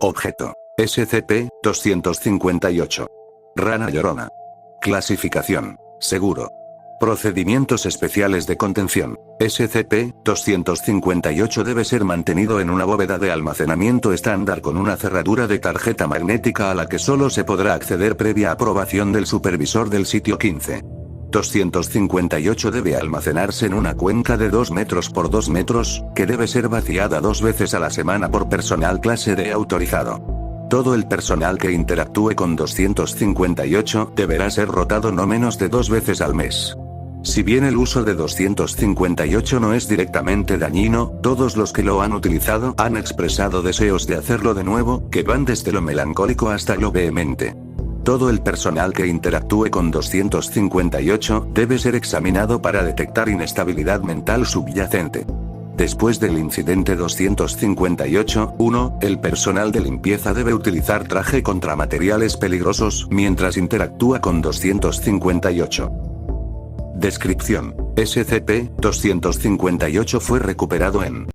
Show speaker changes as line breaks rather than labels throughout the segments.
Objeto. SCP-258. Rana llorona. Clasificación. Seguro. Procedimientos especiales de contención. SCP-258 debe ser mantenido en una bóveda de almacenamiento estándar con una cerradura de tarjeta magnética a la que solo se podrá acceder previa aprobación del supervisor del sitio 15. 258 debe almacenarse en una cuenca de 2 metros por 2 metros, que debe ser vaciada 2 veces a la semana por personal clase D autorizado. Todo el personal que interactúe con 258 deberá ser rotado no menos de 2 veces al mes. Si bien el uso de 258 no es directamente dañino, todos los que lo han utilizado han expresado deseos de hacerlo de nuevo, que van desde lo melancólico hasta lo vehemente. Todo el personal que interactúe con 258 debe ser examinado para detectar inestabilidad mental subyacente. Después del incidente 258-1, el personal de limpieza debe utilizar traje contra materiales peligrosos mientras interactúa con 258. Descripción. SCP-258 fue recuperado en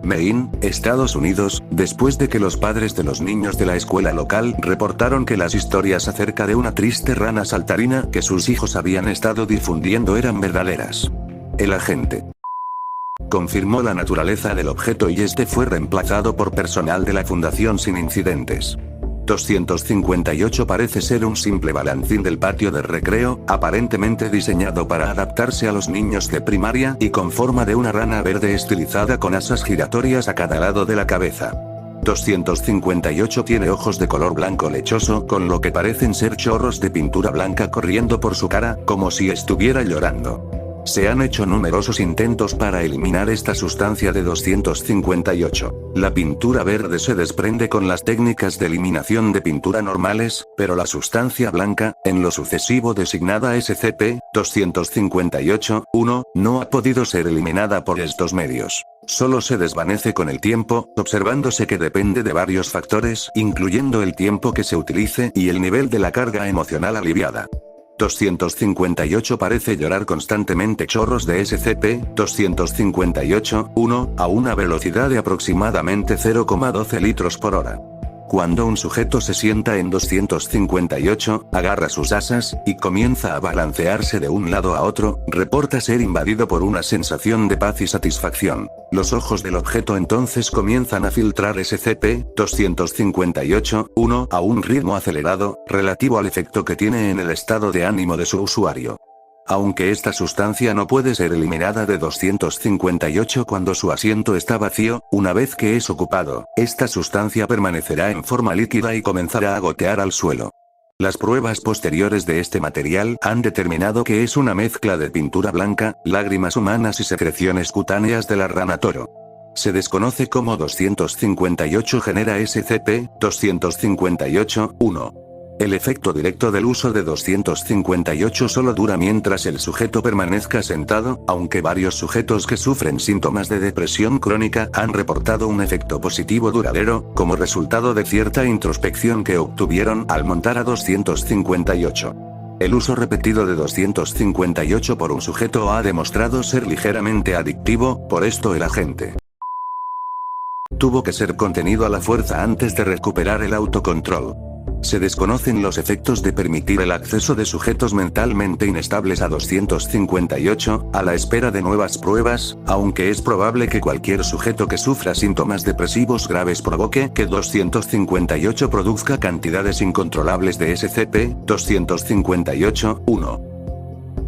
Maine, Estados Unidos, después de que los padres de los niños de la escuela local reportaron que las historias acerca de una triste rana saltarina que sus hijos habían estado difundiendo eran verdaderas. El agente confirmó la naturaleza del objeto y este fue reemplazado por personal de la fundación sin incidentes. 258 parece ser un simple balancín del patio de recreo, aparentemente diseñado para adaptarse a los niños de primaria y con forma de una rana verde estilizada con asas giratorias a cada lado de la cabeza. 258 tiene ojos de color blanco lechoso con lo que parecen ser chorros de pintura blanca corriendo por su cara, como si estuviera llorando. Se han hecho numerosos intentos para eliminar esta sustancia de 258. La pintura verde se desprende con las técnicas de eliminación de pintura normales, pero la sustancia blanca, en lo sucesivo designada SCP-258-1, no ha podido ser eliminada por estos medios. Solo se desvanece con el tiempo, observándose que depende de varios factores, incluyendo el tiempo que se utilice y el nivel de la carga emocional aliviada. 258 parece llorar constantemente chorros de SCP-258-1, a una velocidad de aproximadamente 0,12 litros por hora. Cuando un sujeto se sienta en 258, agarra sus asas, y comienza a balancearse de un lado a otro, reporta ser invadido por una sensación de paz y satisfacción. Los ojos del objeto entonces comienzan a filtrar SCP-258-1 a un ritmo acelerado, relativo al efecto que tiene en el estado de ánimo de su usuario. Aunque esta sustancia no puede ser eliminada de 258 cuando su asiento está vacío, una vez que es ocupado, esta sustancia permanecerá en forma líquida y comenzará a gotear al suelo. Las pruebas posteriores de este material han determinado que es una mezcla de pintura blanca, lágrimas humanas y secreciones cutáneas de la rana toro. Se desconoce cómo 258 genera SCP-258-1. El efecto directo del uso de 258 solo dura mientras el sujeto permanezca sentado, aunque varios sujetos que sufren síntomas de depresión crónica han reportado un efecto positivo duradero, como resultado de cierta introspección que obtuvieron al montar a 258. El uso repetido de 258 por un sujeto ha demostrado ser ligeramente adictivo, por esto el agente tuvo que ser contenido a la fuerza antes de recuperar el autocontrol. Se desconocen los efectos de permitir el acceso de sujetos mentalmente inestables a 258, a la espera de nuevas pruebas, aunque es probable que cualquier sujeto que sufra síntomas depresivos graves provoque que 258 produzca cantidades incontrolables de SCP-258-1.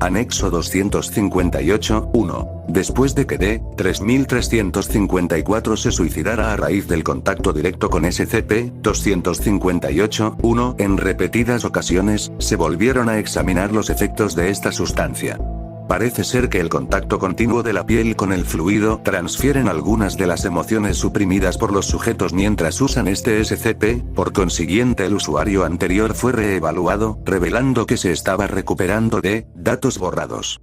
Anexo 258-1. Después de que D-3354 se suicidara a raíz del contacto directo con SCP-258-1 en repetidas ocasiones, se volvieron a examinar los efectos de esta sustancia. Parece ser que el contacto continuo de la piel con el fluido transfieren algunas de las emociones suprimidas por los sujetos mientras usan este SCP, por consiguiente el usuario anterior fue reevaluado, revelando que se estaba recuperando de datos borrados.